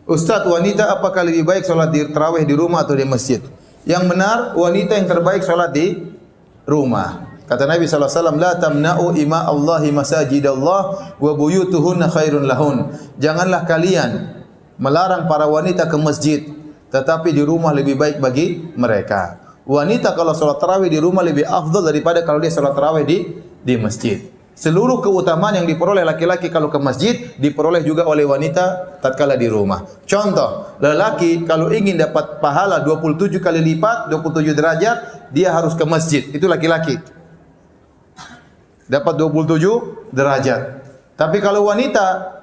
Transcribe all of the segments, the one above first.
Ustaz, wanita apakah lebih baik sholat di tarawih di rumah atau di masjid? Yang benar, wanita yang terbaik sholat di rumah. Kata Nabi SAW, la tamna'u ima Allahi masajidallah wa buyutuhunna khairun lahun. Janganlah kalian melarang para wanita ke masjid, tetapi di rumah lebih baik bagi mereka. Wanita kalau sholat tarawih di rumah lebih afdal daripada kalau dia sholat tarawih di masjid. Seluruh keutamaan yang diperoleh laki-laki kalau ke masjid diperoleh juga oleh wanita tatkala di rumah. Contoh, lelaki kalau ingin dapat pahala 27 kali lipat, 27 derajat, dia harus ke masjid. Itu laki-laki. Dapat 27 derajat. Tapi kalau wanita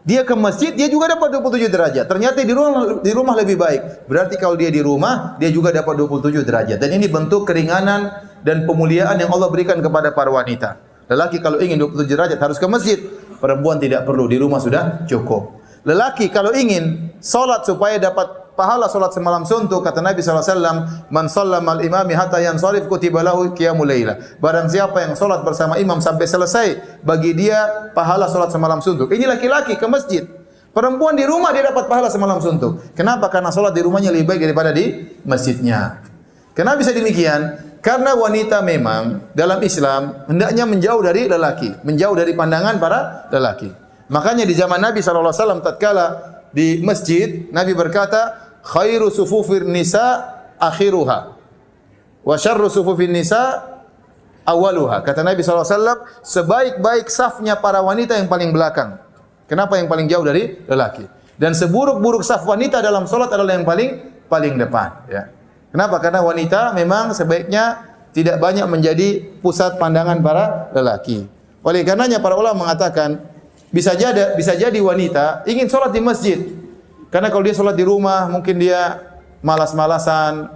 dia ke masjid, dia juga dapat 27 derajat. Ternyata di rumah lebih baik. Berarti kalau dia di rumah, dia juga dapat 27 derajat. Dan ini bentuk keringanan dan pemuliaan yang Allah berikan kepada para wanita. Lelaki kalau ingin 27 derajat harus ke masjid. Perempuan tidak perlu, di rumah sudah cukup. Lelaki kalau ingin salat supaya dapat pahala salat semalam suntuk, kata Nabi SAW, man shallama al-imami hatta yansarif kutiba lahu qiyamul lailah. Barang siapa yang salat bersama imam sampai selesai, bagi dia pahala salat semalam suntuk. Ini laki-laki ke masjid. Perempuan di rumah dia dapat pahala semalam suntuk. Kenapa? Karena salat di rumahnya lebih baik daripada di masjidnya. Kenapa bisa demikian? Karena wanita memang dalam Islam hendaknya menjauh dari lelaki, menjauh dari pandangan para lelaki. Makanya di zaman Nabi SAW tatkala di masjid, Nabi berkata, khairu sufufir nisa akhiruha wa syarru sufufin nisa awaluha. Kata Nabi SAW, sebaik-baik safnya para wanita yang paling belakang. Kenapa yang paling jauh dari lelaki? Dan seburuk-buruk saf wanita dalam salat adalah yang paling depan, ya. Kenapa? Karena wanita memang sebaiknya tidak banyak menjadi pusat pandangan para lelaki. Oleh karenanya para ulama mengatakan bisa jadi wanita ingin sholat di masjid. Karena kalau dia sholat di rumah mungkin dia malas-malasan,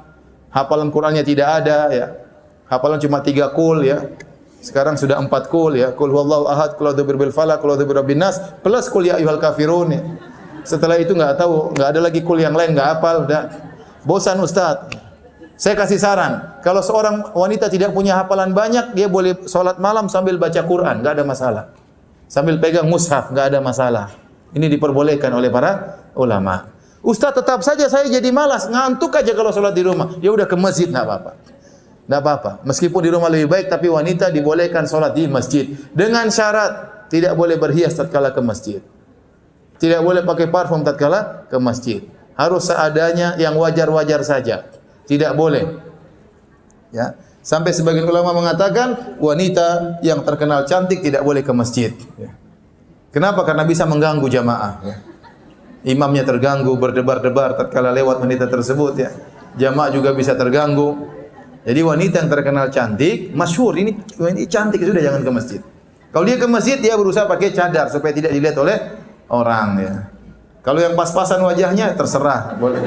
hafalan Qur'annya tidak ada, ya. Hafalan cuma 3 qul, ya. Sekarang sudah 4 qul, ya. Qul huwallahu ahad, qul a'udzu birabbil falaq, qul a'udzu birabbin nas, plus qul ya ayyuhal kafirun, ya. Setelah itu enggak ada lagi qul yang lain, enggak hafal, udah bosan Ustaz. Saya kasih saran, kalau seorang wanita tidak punya hafalan banyak, dia boleh sholat malam sambil baca Quran, nggak ada masalah. Sambil pegang mushaf, nggak ada masalah. Ini diperbolehkan oleh para ulama. Ustaz, tetap saja saya jadi malas, ngantuk aja kalau sholat di rumah. Ya udah ke masjid, nggak apa-apa. Nggak apa-apa. Meskipun di rumah lebih baik, tapi wanita dibolehkan sholat di masjid. Dengan syarat, tidak boleh berhias tatkala ke masjid. Tidak boleh pakai parfum tatkala ke masjid. Harus seadanya, yang wajar-wajar saja. Tidak boleh. Ya. Sampai sebagian ulama mengatakan wanita yang terkenal cantik tidak boleh ke masjid. Ya. Kenapa? Karena bisa mengganggu jamaah. Ya. Imamnya terganggu, berdebar-debar tatkala lewat wanita tersebut. Ya. Jamaah juga bisa terganggu. Jadi wanita yang terkenal cantik, masyhur ini cantik, sudah jangan ke masjid. Kalau dia ke masjid, dia berusaha pakai cadar supaya tidak dilihat oleh orang. Ya. Kalau yang pas-pasan wajahnya terserah. Boleh.